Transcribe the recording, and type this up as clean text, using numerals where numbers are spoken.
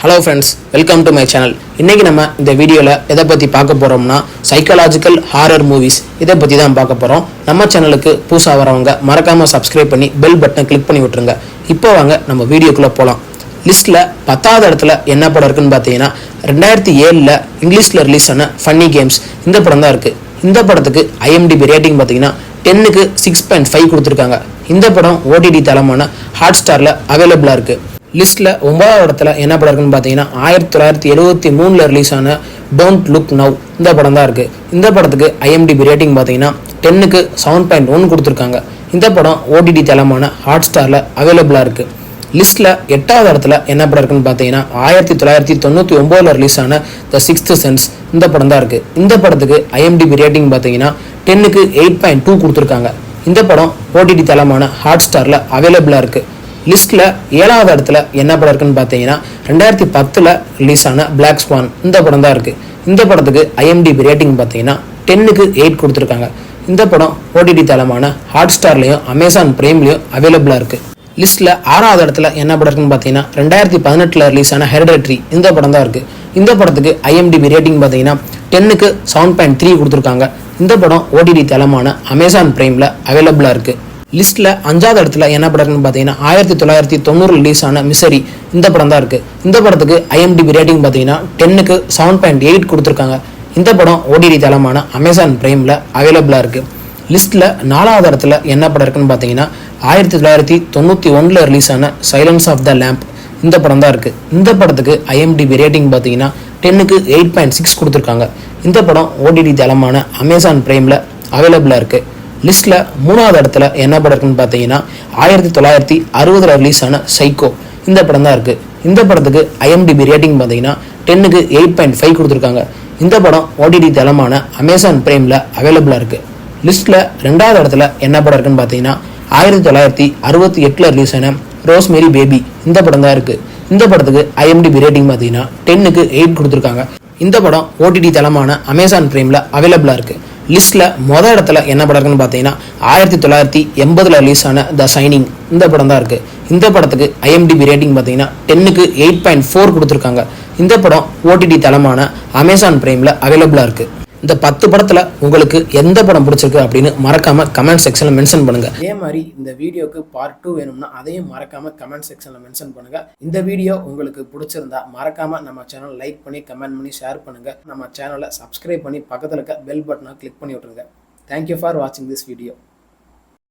Hello friends, welcome to my channel. இன்றைக்கி நம்ம இந்த வீடியோவில் எதை பற்றி பார்க்க போகிறோம்னா சைக்காலஜிக்கல் ஹாரர் மூவிஸ் இதை பற்றி தான் பார்க்க போகிறோம். நம்ம சேனலுக்கு புதுசாக வரவங்க மறக்காமல் சப்ஸ்கிரைப் பண்ணி பெல் பட்டனை கிளிக் பண்ணி விட்டுருங்க. இப்போ வாங்க நம்ம வீடியோக்குள்ளே போகலாம். லிஸ்ட்டில் 10வது இடத்துல என்ன படம் இருக்குன்னு பார்த்தீங்கன்னா 2007 இங்கிலீஷில் ரிலீஸ் ஆன ஃபன்னி கேம்ஸ் இந்த படம் தான் இருக்குது. இந்த படத்துக்கு IMDb ரேட்டிங் பார்த்தீங்கன்னா 10க்கு 6.5 கொடுத்துருக்காங்க. இந்த படம் OTT தளமான ஹாட்ஸ்டாரில் அவைலபிளாக இருக்குது. லிஸ்ட்டில் 9வது இடத்துல என்ன படம் இருக்குன்னு பார்த்தீங்கன்னா 1973 ரிலீஸ் ஆன டோன்ட் லுக் நவ் இந்த படம் தான் இருக்குது. இந்த படத்துக்கு IMDb ரேட்டிங் பார்த்தீங்கன்னா 10க்கு 7.1 கொடுத்துருக்காங்க. இந்த படம் OTT தளமான ஹாட்ஸ்டாரில் அவைலபிளாக இருக்குது. லிஸ்ட்டில் 8வது இடத்துல என்ன படம் இருக்குன்னு பார்த்தீங்கன்னா 1999 ரிலீஸ் ஆன த சிக்ஸ்த் சென்ஸ் இந்த படம் தான் இருக்குது. இந்த படத்துக்கு IMDb ரேட்டிங் பார்த்தீங்கன்னா 10க்கு 8.2 கொடுத்துருக்காங்க. இந்த படம் OTT தளமான ஹாட்ஸ்டாரில் அவைலபிளாக இருக்குது. லிஸ்ட்டில் 7வது இடத்துல என்ன படம் இருக்குன்னு பார்த்தீங்கன்னா 2010 ரிலீஸ் ஆன பிளாக் ஸ்வான் இந்த படம் தான் இருக்குது. இந்த படத்துக்கு IMDb ரேட்டிங் பார்த்தீங்கன்னா 10க்கு 8 கொடுத்துருக்காங்க. இந்த படம் OTT தளமான ஹாட்ஸ்டார்லையும் அமேசான் பிரைம்லையும் அவைலபிளாக இருக்குது. லிஸ்ட்டில் 6வது இடத்துல என்ன படம் இருக்குன்னு பார்த்தீங்கன்னா 2018 ரிலீஸ் ஆன ஹெரிடிட்டரி இந்த படம் தான் இருக்குது. இந்த படத்துக்கு IMDb ரேட்டிங் பார்த்தீங்கன்னா 10க்கு 7.3 கொடுத்துருக்காங்க. இந்த படம் OTT தளமான அமேசான் பிரைமில் அவைலபிளாக இருக்குது. லிஸ்ட்டில் 5வது இடத்துல என்ன படம் இருக்குன்னு பார்த்தீங்கன்னா 1990 ரிலீஸ் ஆன மிசரி இந்த படம் தான் இருக்குது. இந்த படத்துக்கு IMDb ரேட்டிங் பார்த்தீங்கன்னா 10க்கு 7.8 கொடுத்துருக்காங்க. இந்த படம் OTT தளமான அமேசான் பிரைமில் அவைலபிளாக இருக்குது. லிஸ்ட்டில் 4வது இடத்துல என்ன படம் இருக்குன்னு பார்த்தீங்கன்னா 1991 ரிலீஸ் ஆன சைலன்ஸ் ஆஃப் த லேம்ப் இந்த படம் தான் இருக்குது. இந்த படத்துக்கு IMDb ரேட்டிங் பார்த்தீங்கன்னா 10க்கு 8.6 கொடுத்துருக்காங்க. இந்த படம் OTT தளமான அமேசான் பிரைமில் அவைலபிளாக இருக்குது. லிஸ்ட்டில் 3வது இடத்துல என்ன படம் இருக்குன்னு பார்த்தீங்கன்னா 1960 ரிலீஸ் ஆன சைக்கோ இந்த படம் தான் இருக்குது. இந்த படத்துக்கு IMDb ரேட்டிங் பார்த்தீங்கன்னா 10க்கு 8.5 கொடுத்துருக்காங்க. இந்த படம் OTT தளமான அமேசான் பிரைமில் அவைலபிளாக இருக்குது. லிஸ்ட்டில் 2வது இடத்துல என்ன படம் இருக்குன்னு பார்த்தீங்கன்னா 1968 ரிலீஸ் ஆன ரோஸ்மேரி பேபி இந்த படம் தான் இருக்குது. இந்த படத்துக்கு IMDb ரேட்டிங் பார்த்தீங்கன்னா 10க்கு 8 கொடுத்துருக்காங்க. இந்த படம் OTT தளமான அமேசான் பிரைமில் அவைலபிளாக இருக்குது. லிஸ்ட்டில் மொதல் இடத்துல என்ன படம் இருக்குன்னு பார்த்தீங்கன்னா 1980 ரிலீஸ் ஆன த சைனிங் இந்த படம் தான் இருக்குது. இந்த படத்துக்கு IMDb ரேட்டிங் பார்த்தீங்கன்னா 10க்கு 8.4 கொடுத்துருக்காங்க. இந்த படம் OTT தளமான அமேசான் பிரைமில் அவைலபிளாக இருக்குது. இந்த 10 படத்தில் உங்களுக்கு எந்த படம் பிடிச்சிருக்கு அப்படின்னு மறக்காமல் கமெண்ட் செக்ஷனில் மென்ஷன் பண்ணுங்கள். அதே மாதிரி இந்த வீடியோக்கு பார்ட் 2 வேணும்னா அதையும் மறக்காமல் கமெண்ட் செக்ஷனில் மென்ஷன் பண்ணுங்கள். இந்த வீடியோ உங்களுக்கு பிடிச்சிருந்தா மறக்காமல் நம்ம சேனல் லைக் பண்ணி கமெண்ட் பண்ணி ஷேர் பண்ணுங்கள். நம்ம சேனலை சப்ஸ்கிரைப் பண்ணி பக்கத்தில் இருக்க பெல் பட்டனை கிளிக் பண்ணி விட்டுருங்க. தேங்க்யூ ஃபார் வாட்சிங் திஸ் வீடியோ.